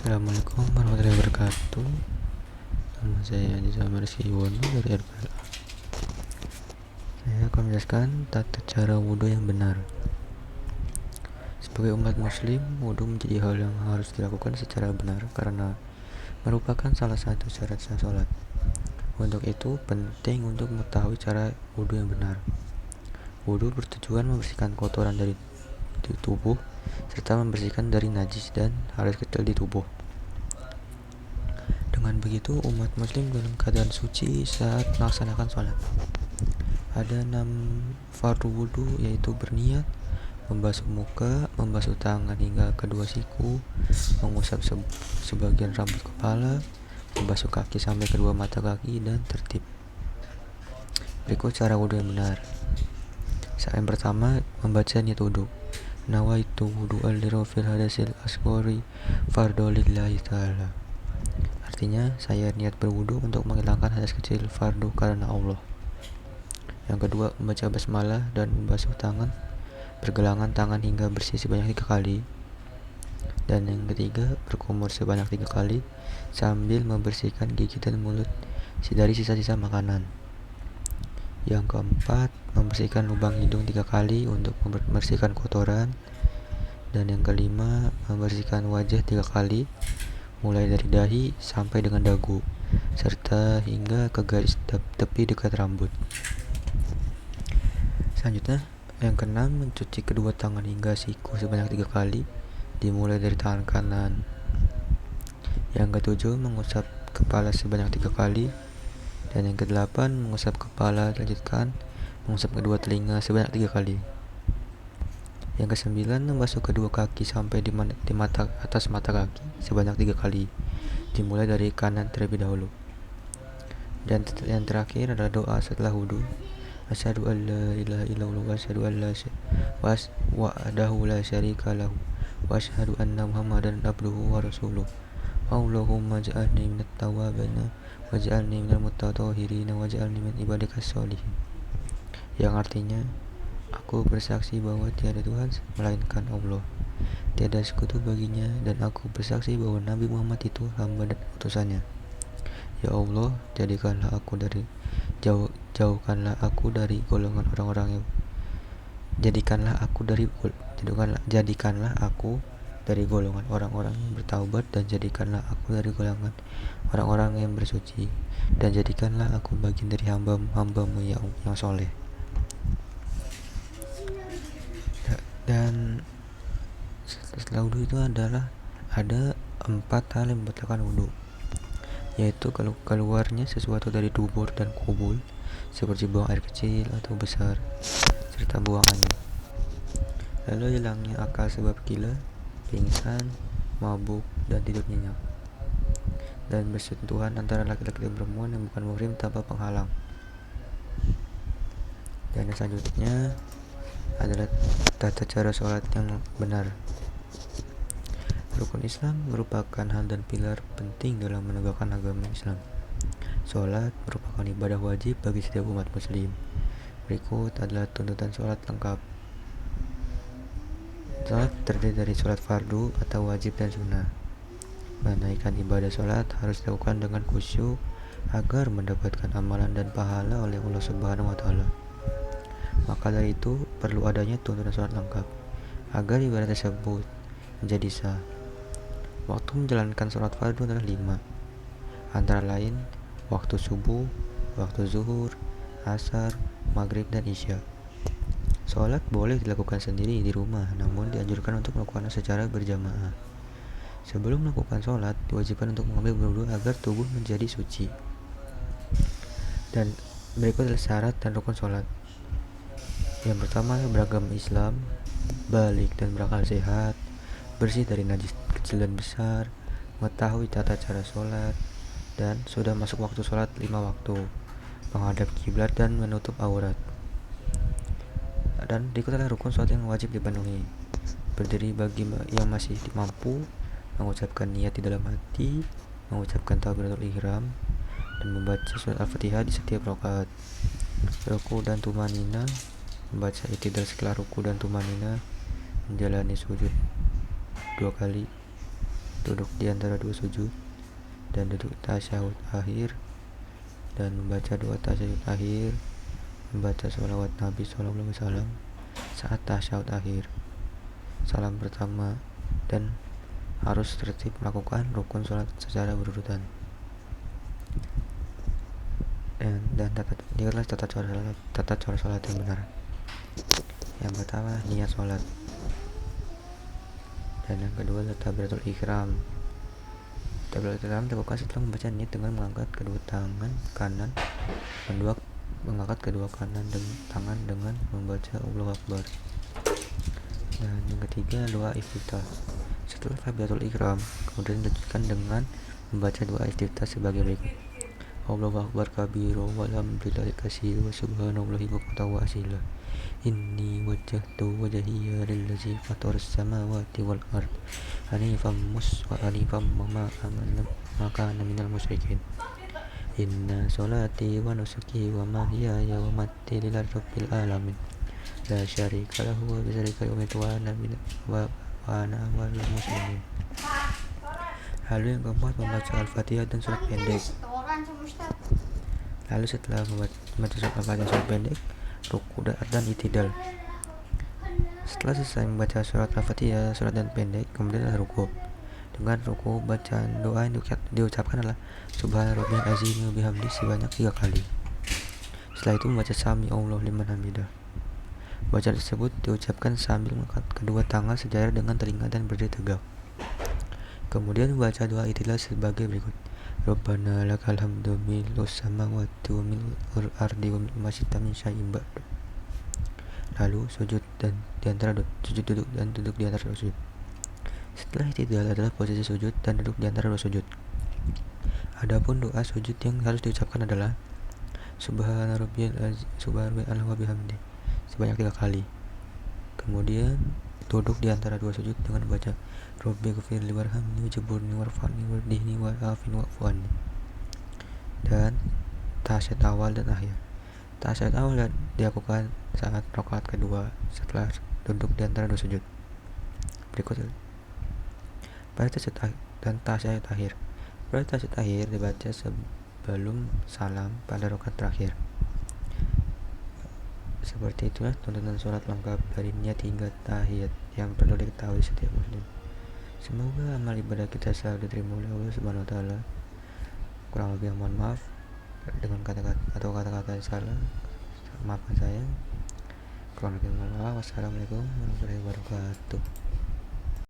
Assalamualaikum warahmatullahi wabarakatuh. Nama saya Aziz Amar Siwono dari RPLA. Saya akan menjelaskan tata cara wudhu yang benar. Sebagai umat muslim, wudhu menjadi hal yang harus dilakukan secara benar karena merupakan salah satu syarat sah sholat. Untuk itu, penting untuk mengetahui cara wudhu yang benar. Wudhu bertujuan membersihkan kotoran dari tubuh serta membersihkan dari najis dan hal kecil di tubuh. Dengan begitu, umat muslim dalam keadaan suci saat melaksanakan sholat. Ada 6 fardu wudhu, yaitu berniat, membasuh muka, membasuh tangan hingga kedua siku, mengusap sebagian rambut kepala, membasuh kaki sampai kedua mata kaki, dan tertib. Berikut cara wudhu yang benar. Saat yang pertama, membaca niat wudhu. Nawaitu wudhu al-lirofil hadasil asghari fardolillahi ta'ala. Artinya, saya niat berwudhu untuk menghilangkan hadas kecil fardu karena Allah. Yang kedua, membaca basmalah dan membasuh tangan, pergelangan tangan hingga bersih sebanyak 3 kali. Dan yang ketiga, berkumur sebanyak 3 kali sambil membersihkan gigi dan mulut dari sisa-sisa makanan. Yang keempat, membersihkan lubang hidung 3 kali untuk membersihkan kotoran. Dan yang kelima, membersihkan wajah 3 kali, mulai dari dahi sampai dengan dagu, serta hingga ke garis tepi dekat rambut. Selanjutnya, yang keenam, mencuci kedua tangan hingga siku sebanyak 3 kali, dimulai dari tangan kanan. Yang ketujuh, mengusap kepala sebanyak 3 kali. Dan yang kedelapan, mengusap kepala, dilanjutkan mengusap kedua telinga sebanyak 3 kali. Yang kesembilan, membasuh kedua kaki sampai di atas mata kaki sebanyak 3 kali, dimulai dari kanan terlebih dahulu. Dan yang terakhir adalah doa setelah wudhu. Asyhadu an la ilaha illallah wa asyhadu an la wahdahu la syarika lahu wa asyhadu anna Muhammadan abduhu wa rasuluh. Allahumma ja'alni minat tawabina wa ja'alni minal mutatahhirin wa ja'alni min ibadikas sholihin. Yang artinya, aku bersaksi bahwa tiada Tuhan melainkan Allah, tiada sekutu baginya, dan aku bersaksi bahwa Nabi Muhammad itu hamba dan utusannya. Ya Allah, jadikanlah aku dari golongan orang-orang yang jadikanlah aku dari golongan orang-orang yang bertaubat, dan jadikanlah aku dari golongan orang-orang yang bersuci, dan jadikanlah aku bagian dari hamba-hambamu yang soleh. Dan setelah wudhu itu ada 4 hal yang membatalkan wudhu, yaitu keluarnya sesuatu dari dubur dan kubul, seperti buang air kecil atau besar, serta buang angin. Lalu hilangnya akal sebab gila, pingsan, mabuk, dan tidur nyenyak. Dan bersentuhan antara laki-laki dan perempuan yang bukan muhrim tanpa penghalang. Dan yang selanjutnya adalah tata cara sholat yang benar. Rukun Islam merupakan hal dan pilar penting dalam menegakkan agama Islam. Sholat merupakan ibadah wajib bagi setiap umat muslim. Berikut adalah tuntutan sholat lengkap. Sholat terdiri dari sholat fardu atau wajib dan sunnah. Menunaikan ibadah sholat harus dilakukan dengan khusyuk agar mendapatkan amalan dan pahala oleh Allah Subhanahu wa Ta'ala. Maka dari itu perlu adanya tuntutan sholat lengkap agar ibadah tersebut menjadi sah. Waktu menjalankan sholat fardu adalah 5, antara lain waktu subuh, waktu zuhur, asar, maghrib, dan isya. Sholat boleh dilakukan sendiri di rumah, namun dianjurkan untuk melakukannya secara berjamaah. Sebelum melakukan sholat, diwajibkan untuk mengambil berwudu agar tubuh menjadi suci. Dan berikut adalah syarat dan rukun sholat. Yang pertama, beragama Islam, balik dan berakal sehat, bersih dari najis kecil dan besar, mengetahui tata cara sholat, dan sudah masuk waktu sholat 5 waktu, menghadap kiblat dan menutup aurat. Dan berikut adalah rukun sholat yang wajib dipenuhi. Berdiri bagi yang masih mampu, mengucapkan niat di dalam hati, mengucapkan takbiratul ihram, dan membaca surat Al-Fatihah di setiap rakaat. Ruku dan tumanina, membaca i'tidal setelah ruku dan tumanina, menjalani sujud 2 kali, duduk di antara dua sujud, dan duduk tasyahud akhir, dan membaca doa tasyahud akhir, membaca sholawat Nabi SAW saat tasyahud akhir, salam pertama, dan harus tertib melakukan rukun sholat secara berurutan. Dan inilah tata cara sholat yang benar. Yang pertama, niat sholat, dan yang kedua adalah takbiratul ihram. Takbiratul ihram dilakukan setelah membaca niat dengan mengangkat kedua tangan kanan dengan membaca Allahu Akbar. Dan yang ketiga, doa iftitah. Setelah takbiratul ihram, kemudian dilanjutkan dengan membaca doa iftitah sebagai berikut: Allahu Akbar kabiro walhamdulillahi katsira wa subhanallahi bukratan wa asila. Inni wajjahtu wajhiya lillazi fataras samawati wal ard hanifan ma kana minal musyrikin. Inna sholati wa nusuki wa mahyaya wa mamati lillahi rabbil alamin la syarika lahu wa bidzalika umirtu wa ana awwalul muslimin. Lalu yang keempat, membaca Al-Fatihah dan surat pendek. Lalu setelah membaca surat Al-Fatihah dan surat pendek, ruku dan itidal. Setelah selesai membaca surat Al-Fatihah, surat dan pendek, kemudian ruku. Dengan ruku, bacaan doa yang diucapkan adalah Subhana rabbiyal azim wa bihamdi sebanyak 3 kali. Setelah itu membaca Sami Allahu liman hamidah. Bacaan tersebut diucapkan sambil mengangkat kedua tangan sejajar dengan telinga dan berdiri tegak. Kemudian membaca doa itidal sebagai berikut: Rabbana lakal hamdu mil'us samawati wa mil'ul ardi wa mil'u ma syi'ta min syai'in ba'du. Lalu sujud duduk di antara dua sujud. Setelah itidal adalah posisi sujud dan duduk di antara dua sujud. Adapun doa sujud yang harus diucapkan adalah Subhana rabbiyal a'la wa bihamdi sebanyak 3 kali. Kemudian duduk di antara dua sujud dengan membaca Rabbi ghfirli warhamni wajburni warfa'ni wardihni wa'afini wa'fu anni. Dan tasyahud awal dan akhir. Tasyahud awal dilakukan saat rakaat kedua setelah duduk di antara dua sujud. Berikut pada tasyahud akhir. Pada tasyahud akhir dibaca sebelum salam pada rakaat terakhir. Seperti itulah tuntunan sholat lengkap dari niat hingga tahiyat yang perlu diketahui setiap muslim. Semoga amal ibadah kita selalu diterima oleh Allah Subhanahu wa taala. Kurang lebih mohon maaf dengan kata-kata salah. Maafkan saya. Kurang lebih mohon maaf. Wassalamualaikum warahmatullahi wabarakatuh.